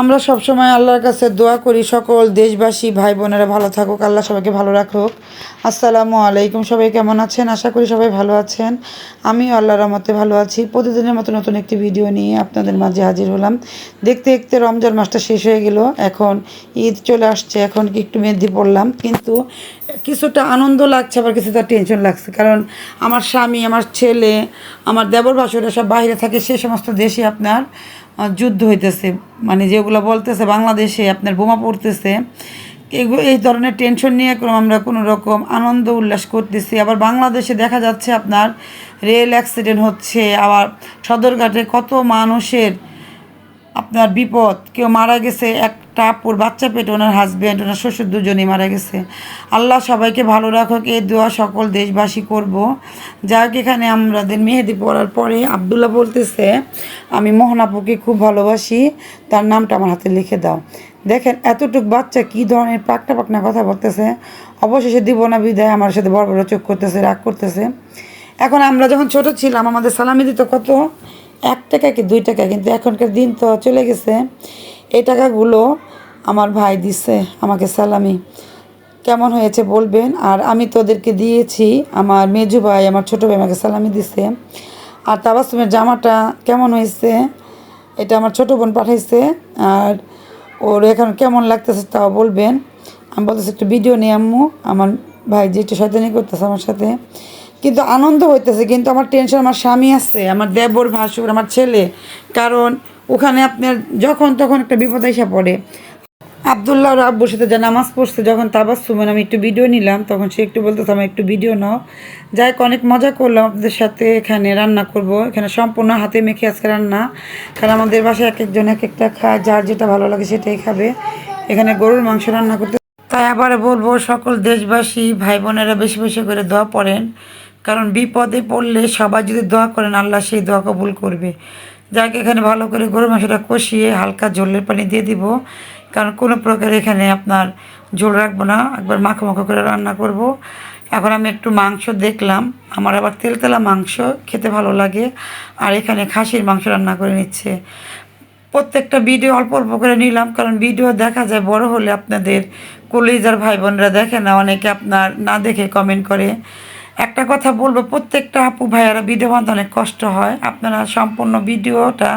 আমরা সবসময় আল্লাহর কাছে দোয়া করি সকল দেশবাসী ভাই বোনেরা ভালো থাকুক, আল্লাহ সবাইকে ভালো রাখুক। আসসালামু আলাইকুম, সবাই কেমন আছেন? আশা করি সবাই ভালো আছেন। আমিও আল্লাহর রহমতে ভালো আছি। প্রতিদিনের মতো নতুন একটি ভিডিও নিয়ে আপনাদের মাঝে হাজির হলাম। দেখতে দেখতে রমজান মাসটা শেষ হয়ে গেল, এখন ঈদ চলে আসছে। এখন কি একটু মেহেদি পড়লাম, কিন্তু কিছুটা আনন্দ লাগছে, আবার কিছুটা টেনশন লাগছে। কারণ আমার স্বামী, আমার ছেলে, আমার দেবর ভাসুরা সব বাইরে থাকে। সে সমস্ত দেশে আপনার যুদ্ধ হইতেছে, মানে যেগুলো বলতেছে বাংলাদেশে আপনার বোমা পড়তেছে, এগুলো এই ধরনের টেনশন নিয়ে আমরা কোনো রকম আনন্দ উল্লাস করতেছি। আবার বাংলাদেশে দেখা যাচ্ছে আপনার রেল অ্যাক্সিডেন্ট হচ্ছে, আবার সদরঘাটে কত মানুষের আপনার বিপদ, কেউ মারা গেছে, একটা আপুর বাচ্চা পেটে, ওনার হাজব্যান্ড, ওনার শ্বশুর দুজনেই মারা গেছে। আল্লাহ সবাইকে ভালো রাখুক, এই দোয়া সকল দেশবাসী করব। যাক, এখানে আমাদের মেহেদি পড়ার পরে আবদুল্লাহ বলতেছে, আমি মোহন আপুকে খুব ভালোবাসি, তার নামটা আমার হাতে লিখে দাও। দেখেন এতটুক বাচ্চা কী ধরনের পাকনা পাকনা কথা বলতেছে। অবশেষে দিব না বিদায়, আমার সাথে বড় বড় চোখ করতেছে, রাগ করতেছে। এখন আমরা যখন ছোট ছিলাম আমাদের সালামি দিত কত, 1 টাকা কি 2 টাকা, কিন্তু এখনকার দিন তো চলে গেছে। এই টাকাগুলো আমার ভাই দিচ্ছে আমাকে সালামি। কেমন হয়েছে বলবেন। আর আমি তো ওদেরকে দিয়েছি, আমার মেজু ভাই, আমার ছোটো ভাই আমাকে সালামি দিছে। আর তাবাসুমের জামাটা কেমন হয়েছে, এটা আমার ছোটো বোন পাঠাইছে। আর ওর এখন কেমন লাগতেছে তাও বলবেন। আমি বলতেছি একটু ভিডিও নিয়ে আম্মু, আমার ভাই যে একটু শয়তানি করতেছে আমার সাথে, কিন্তু আনন্দ হইতেছে। কিন্তু আমার টেনশন, আমার স্বামী আছে, আমার দেবর ভাসুর, আমার ছেলে। কারণ ওখানে আপনার যখন তখন একটা বিপদ এসে পড়ে। আবদুল্লাহ ওর আব্বুর সাথে যা নামাজ পড়ছে, যখন তাবাসসুমের আমি একটু ভিডিও নিলাম, তখন সে একটু বলতেছে আমার একটু ভিডিও নাও। যাই হোক, অনেক মজা করলাম আপনাদের সাথে। এখানে রান্না করব, এখানে সম্পূর্ণ হাতে মেখে আজকে রান্না। কারণ আমাদের বাসায় এক একজন এক একটা খায়, যার যেটা ভালো লাগে সেটাই খাবে। এখানে গরুর মাংস রান্না করতে, তাই আবার বলবো সকল দেশবাসী ভাই বোনেরা বেশি বেশি করে দোয়া পড়েন। কারণ বিপদে পড়লে সবাই যদি দোয়া করেন, আল্লাহ সেই দোয়া কবুল করবে। যাকে এখানে ভালো করে গরুর মাংসটা কষিয়ে হালকা ঝোলের পানি দিয়ে দিব। কারণ কোনো প্রকার এখানে আপনার ঝোল রাখবো না, একবার মাখো মাখো করে রান্না করব। এখন আমি একটু মাংস দেখলাম, আমার আবার তেলতেলা মাংস খেতে ভালো লাগে। আর এখানে খাসির মাংস রান্না করে নিচ্ছে। প্রত্যেকটা ভিডিও অল্প অল্প করে নিলাম, কারণ ভিডিও দেখা যায় বড় হলে আপনাদের কলিজার ভাই বোনরা দেখে না, অনেকে আপনার না দেখে কমেন্ট করে। একটা কথা বলবো, প্রত্যেকটা আপু ভাইয়ারা ভিডিও বানাতে অনেক কষ্ট হয়। আপনারা সম্পূর্ণ ভিডিওটা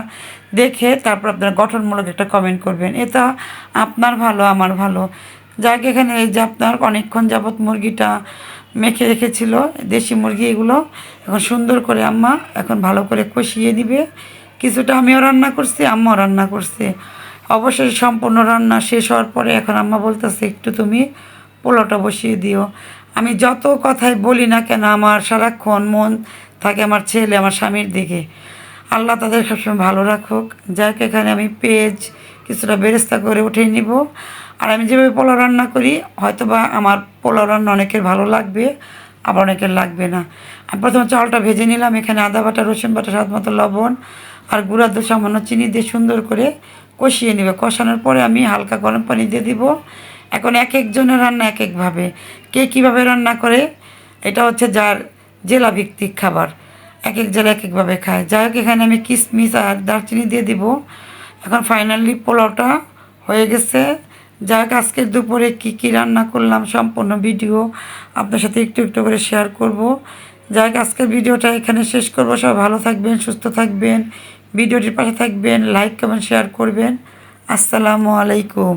দেখে তারপর আপনারা গঠনমূলক একটা কমেন্ট করবেন, এটা আপনার ভালো আমার ভালো। যাকে এখানে এই যে আপনার অনেকক্ষণ যাবৎ মুরগিটা মেখে রেখেছিল, দেশি মুরগি এগুলো, এখন সুন্দর করে আম্মা এখন ভালো করে কষিয়ে দিবে। কিছুটা আমিও রান্না করছি, আম্মাও রান্না করছে। অবশ্যই সম্পূর্ণ রান্না শেষ হওয়ার পরে এখন আম্মা বলতেছে একটু তুমি পোলাওটা বসিয়ে দিও। আমি যত কথাই বলি না কেন, আমার সারাক্ষণ মন থাকে আমার ছেলে, আমার স্বামীর দিকে। আল্লাহ তাদের সবসময় ভালো রাখুক। যাক, এখানে আমি পেঁয়াজ কিছুটা বেরেস্তা করে উঠিয়ে নিব। আর আমি যেভাবে পোলাও রান্না করি, হয়তো বা আমার পোলাও রান্না অনেকের ভালো লাগবে, আবার অনেকের লাগবে না। আমি প্রথমে চালটা ভেজে নিলাম, এখানে আদা বাটা, রসুন বাটা, স্বাদ মতো লবণ আর গুঁড়া দুধ সামান্য চিনি দিয়ে সুন্দর করে কষিয়ে নেবে। কষানোর পরে আমি হালকা গরম পানি দিয়ে দিব। এখন এক একজনের রান্না এক একভাবে, কে কীভাবে রান্না করে, এটা হচ্ছে যার জেলাভিত্তিক খাবার, এক এক জেলা এক একভাবে খায়। যাই হোক, এখানে আমি কিশমিশ আর দারচিনি দিয়ে দিব। এখন ফাইনালি পোলাওটা হয়ে গেছে। যাই হোক, আজকের দুপুরে কী কী রান্না করলাম সম্পূর্ণ ভিডিও আপনার সাথে একটু একটু করে শেয়ার করব। যাই হোক, আজকের ভিডিওটা এখানে শেষ করব। সবাই ভালো থাকবেন, সুস্থ থাকবেন, ভিডিওটির পাশে থাকবেন, লাইক কমেন্ট শেয়ার করবেন। আসসালামু আলাইকুম।